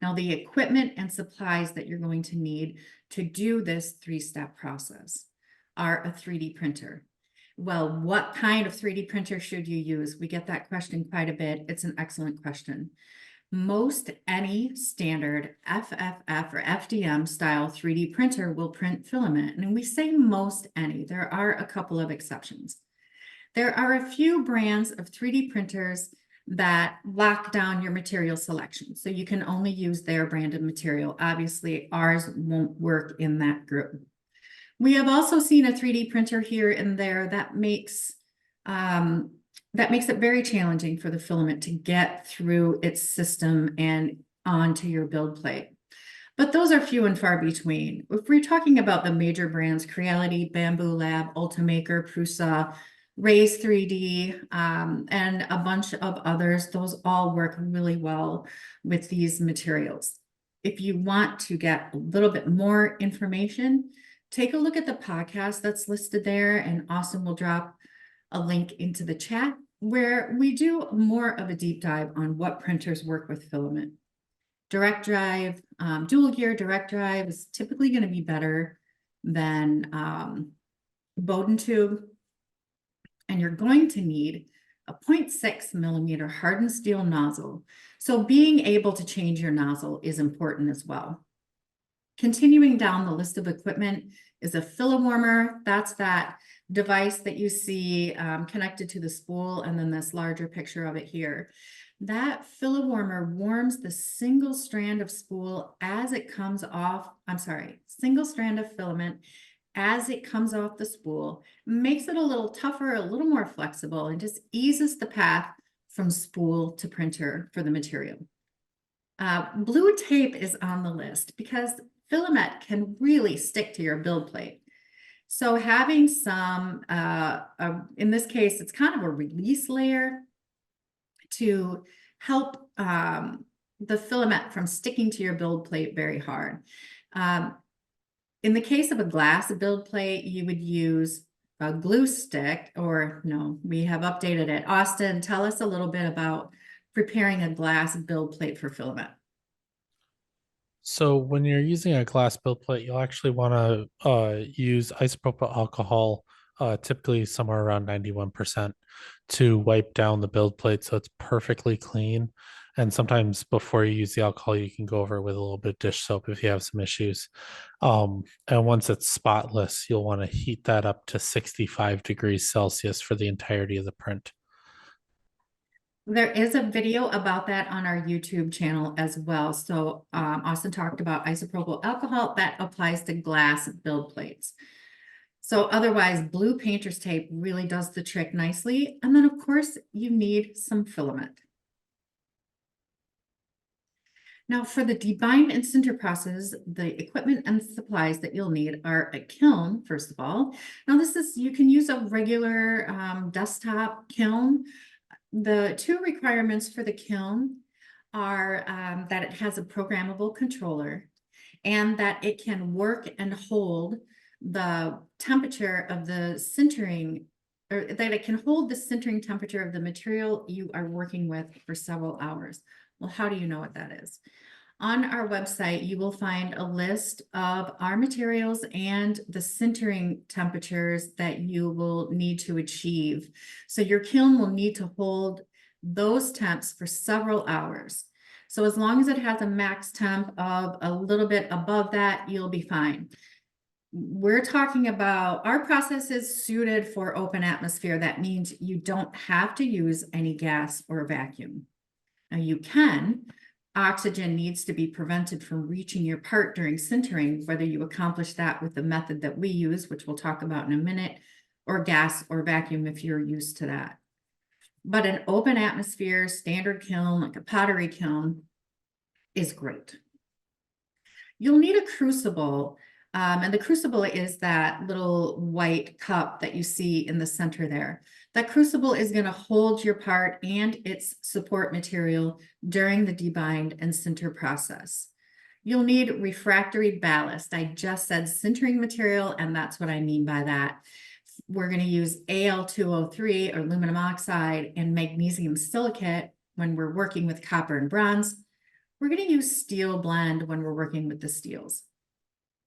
Now, the equipment and supplies that you're going to need to do this 3-step process are a 3D printer. Well, what kind of 3D printer should you use? We get that question quite a bit. It's an excellent question. Most any standard FFF or FDM style 3D printer will print filament. And we say most any, there are a couple of exceptions. There are a few brands of 3D printers that lock down your material selection. So you can only use their branded material. Obviously, ours won't work in that group. We have also seen a 3D printer here and there that makes it very challenging for the filament to get through its system and onto your build plate. But those are few and far between. If we're talking about the major brands, Creality, Bamboo Lab, Ultimaker, Prusa, Raise 3D, and a bunch of others, those all work really well with these materials. If you want to get a little bit more information, take a look at the podcast that's listed there, and Austin will drop a link into the chat where we do more of a deep dive on what printers work with filament. Direct drive, dual gear direct drive is typically going to be better than Bowden tube. And you're going to need a 0.6 millimeter hardened steel nozzle. So being able to change your nozzle is important as well. Continuing down the list of equipment is a Filawarmer. That's that device that you see connected to the spool, and then this larger picture of it here. That Filawarmer warms the single strand of spool as it comes off, single strand of filament as it comes off the spool, makes it a little tougher, a little more flexible, and just eases the path from spool to printer for the material. Blue tape is on the list because Filamet can really stick to your build plate. So having some, in this case, it's kind of a release layer to help the filament from sticking to your build plate very hard. In the case of a glass build plate, you would use a glue stick, or no, we have updated it. Austin, tell us a little bit about preparing a glass build plate for filament. So when you're using a glass build plate, you'll actually want to use isopropyl alcohol, typically somewhere around 91%, to wipe down the build plate so it's perfectly clean. And sometimes before you use the alcohol, you can go over it with a little bit of dish soap if you have some issues. And once it's spotless, you'll want to heat that up to 65 degrees Celsius for the entirety of the print. There is a video about that on our YouTube channel as well. So Austin talked about isopropyl alcohol that applies to glass build plates. So otherwise, blue painter's tape really does the trick nicely. And then, of course, you need some filament. Now, for the debind and sinter process, the equipment and supplies that you'll need are a kiln, first of all. Now, you can use a regular desktop kiln. The two requirements for the kiln are that it has a programmable controller and that it can work and hold the temperature of the sintering, or that it can hold the sintering temperature of the material you are working with for several hours. Well, how do you know what that is? On our website, you will find a list of our materials and the sintering temperatures that you will need to achieve. So your kiln will need to hold those temps for several hours. So as long as it has a max temp of a little bit above that, you'll be fine. We're talking about, our process is suited for open atmosphere. That means you don't have to use any gas or vacuum. Now you can. Oxygen needs to be prevented from reaching your part during sintering, whether you accomplish that with the method that we use, which we'll talk about in a minute, or gas or vacuum if you're used to that. But an open atmosphere standard kiln, like a pottery kiln, is great. You'll need a crucible, and the crucible is that little white cup that you see in the center there. That crucible is going to hold your part and its support material during the debind and sinter process. You'll need refractory ballast. I just said sintering material, and that's what I mean by that. We're going to use Al2O3 or aluminum oxide and magnesium silicate when we're working with copper and bronze. We're going to use steel blend when we're working with the steels.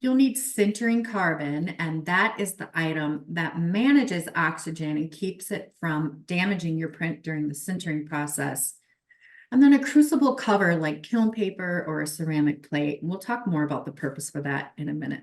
You'll need sintering carbon, and that is the item that manages oxygen and keeps it from damaging your print during the sintering process. And then a crucible cover like kiln paper or a ceramic plate. And we'll talk more about the purpose for that in a minute.